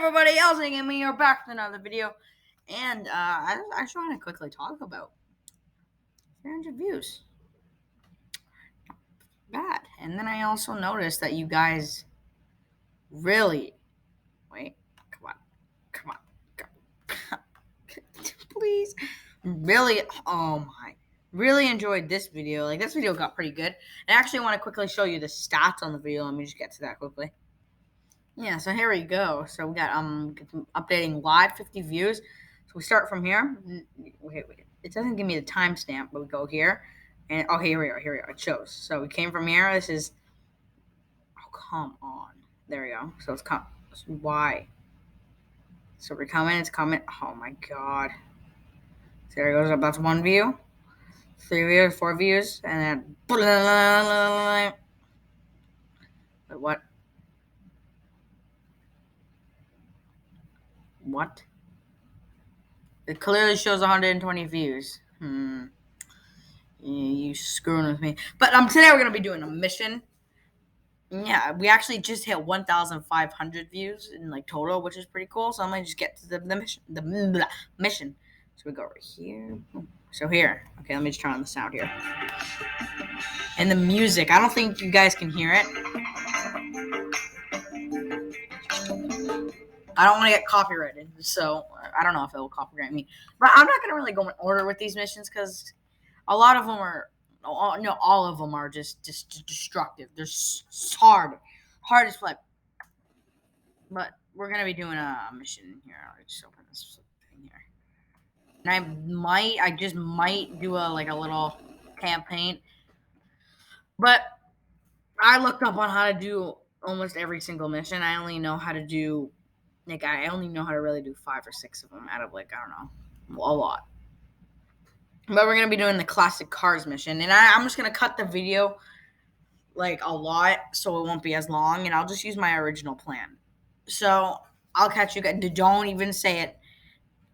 everybody else, and me are back with another video, and I just want to quickly talk about 300 views. Bad. And then I also noticed that you guys really come on, please, really, really enjoyed this video. Like, this video got pretty good. I actually want to quickly show you the stats on the video. Let me just get to that quickly. Yeah, so here we go. So we got updating live 50 views. So we start from here. Wait. It doesn't give me the timestamp, but we go here. And here we are. It shows. So we came from here. This is come on. There we go. So it's why? So we're coming, it's coming. Oh my god. So there it goes up. That's 1 view. 3 views, 4 views, and then what? What? It clearly shows 120 views. You screwing with me. But today we're gonna be doing a mission. Yeah, we actually just hit 1,500 views in total, which is pretty cool. So I'm gonna just get to the mission. The mission. So we go right here. So here. Okay, let me just turn on the sound here. And the music. I don't think you guys can hear it. I don't want to get copyrighted, so I don't know if it will copyright me. But I'm not gonna really go in order with these missions because a lot of them are. No, all of them are just destructive. They're hard as flip. But we're gonna be doing a mission here. I'll just open this thing here, and I just might do a little campaign. But I looked up on how to do almost every single mission. I only know how to do I only know how to really do 5 or 6 of them out of I don't know, a lot. But we're gonna be doing the classic cars mission, and I'm just gonna cut the video a lot so it won't be as long, and I'll just use my original plan. So I'll catch you guys. Don't even say it.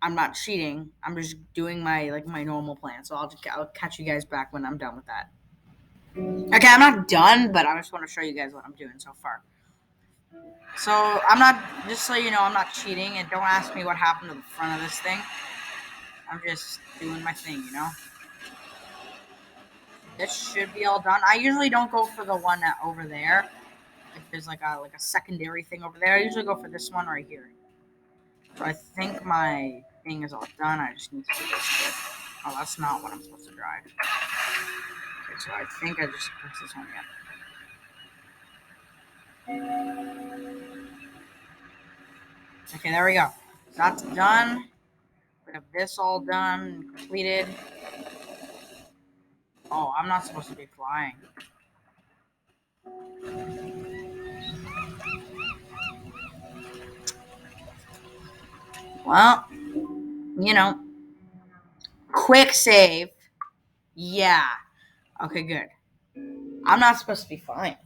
I'm not cheating. I'm just doing my my normal plan. So I'll catch you guys back when I'm done with that. Okay, I'm not done, but I just want to show you guys what I'm doing so far. So I'm not, just so you know, I'm not cheating, and don't ask me what happened to the front of this thing. I'm just doing my thing, you know. This should be all done. I usually don't go for the one over there. If there's a secondary thing over there, I usually go for this one right here. So I think my thing is all done. I just need to do this bit. Oh, that's not what I'm supposed to drive. Okay, so I think I just press this one again. Okay, there we go. That's done. We have this all done, completed. Oh, I'm not supposed to be flying. Well, you know, quick save. Yeah. Okay, good. I'm not supposed to be flying.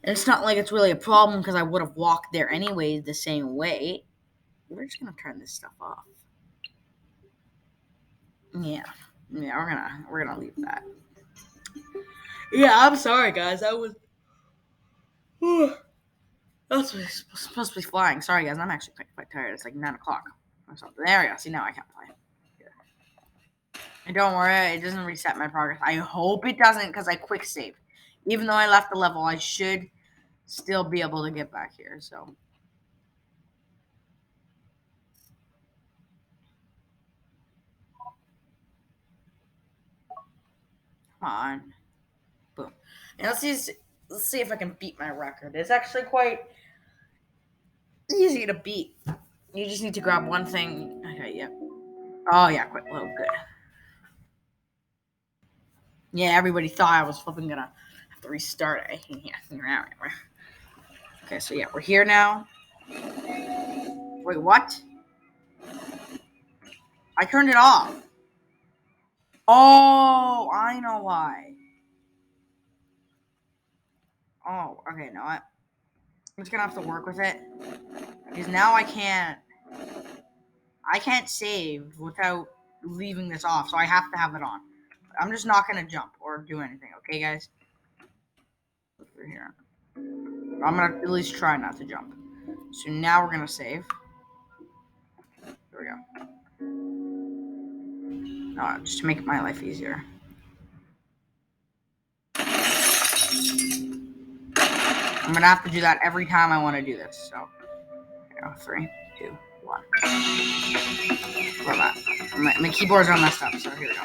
And it's not like it's really a problem because I would have walked there anyways the same way. We're just gonna turn this stuff off. Yeah, we're gonna leave that. Yeah, I'm sorry guys. That's supposed to be flying. Sorry guys, I'm actually quite tired. It's 9 o'clock. So there we go. See, now I can't fly. And don't worry, it doesn't reset my progress. I hope it doesn't because I quick saved. Even though I left the level, I should still be able to get back here. So come on, boom. And let's see if I can beat my record. It's actually quite easy to beat. You just need to grab one thing. Okay, yeah. Oh yeah, quite well, good. Yeah, everybody thought I was flipping gonna have to restart it. Yeah. Okay, so yeah, we're here now. Wait, what? I turned it off. Oh, I know why. Oh, okay, no, I'm just gonna have to work with it because now I can't save without leaving this off, so I have to have it on. I'm just not gonna jump or do anything, okay, guys? Over here. I'm gonna at least try not to jump. So now we're gonna save. Here we go. Just to make my life easier. I'm gonna have to do that every time I want to do this. So, here we go. 3, 2, 1. Love that. My keyboards are messed up, so here we go.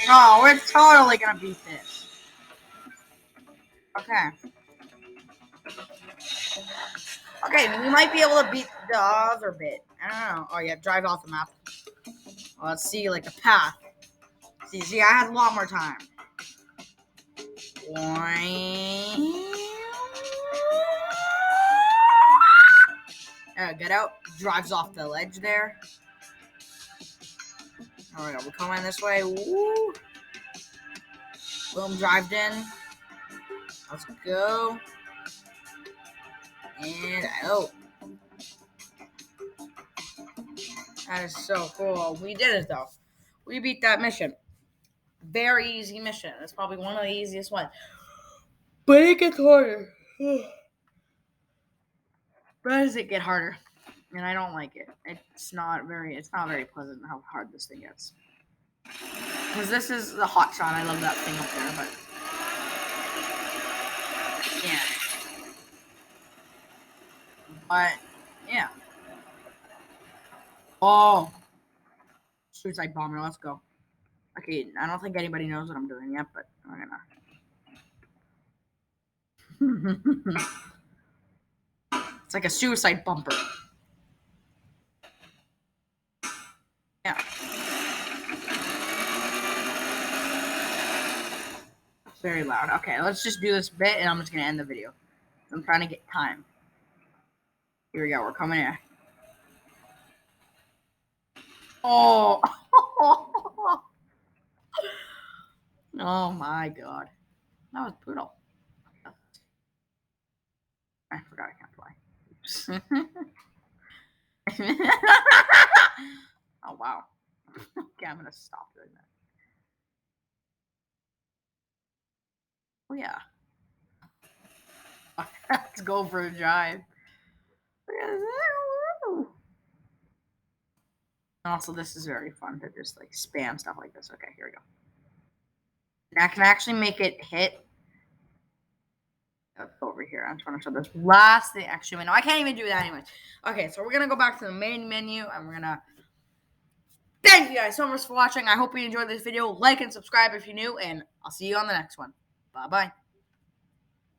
Oh, we're totally gonna beat this. Okay. Okay, we might be able to beat the other bit. I don't know. Oh yeah, drive off the map. Well, let's see, like, a path. See, I had a lot more time. Get out. Drives off the ledge there. All right, we're coming this way. Woo. Boom, drived in. Let's go. And out. That is so cool. We did it, though. We beat that mission. Very easy mission. It's probably one of the easiest ones. But it gets harder. But does it get harder? And I don't like it. It's not very pleasant how hard this thing gets. Because this is the hot shot. I love that thing up there, but yeah. But yeah. Oh, suicide bomber. Let's go. Okay, I don't think anybody knows what I'm doing yet, but we're gonna. It's like a suicide bumper. Yeah. It's very loud. Okay, let's just do this bit, and I'm just gonna end the video. I'm trying to get time. Here we go. We're coming in. Oh. Oh my god. That was brutal. I forgot I can't fly. Oh wow. Okay, I'm gonna stop doing that. Oh yeah. Let's go for a drive. Also, this is very fun to just like spam stuff like this. Okay, here we go. And I can actually make it hit over here. I'm trying to show this last thing. Actually, no, I can't even do that anyway. Okay, so we're gonna go back to the main menu and we're gonna thank you guys so much for watching. I hope you enjoyed this video. Like and subscribe if you're new, and I'll see you on the next one. Bye bye.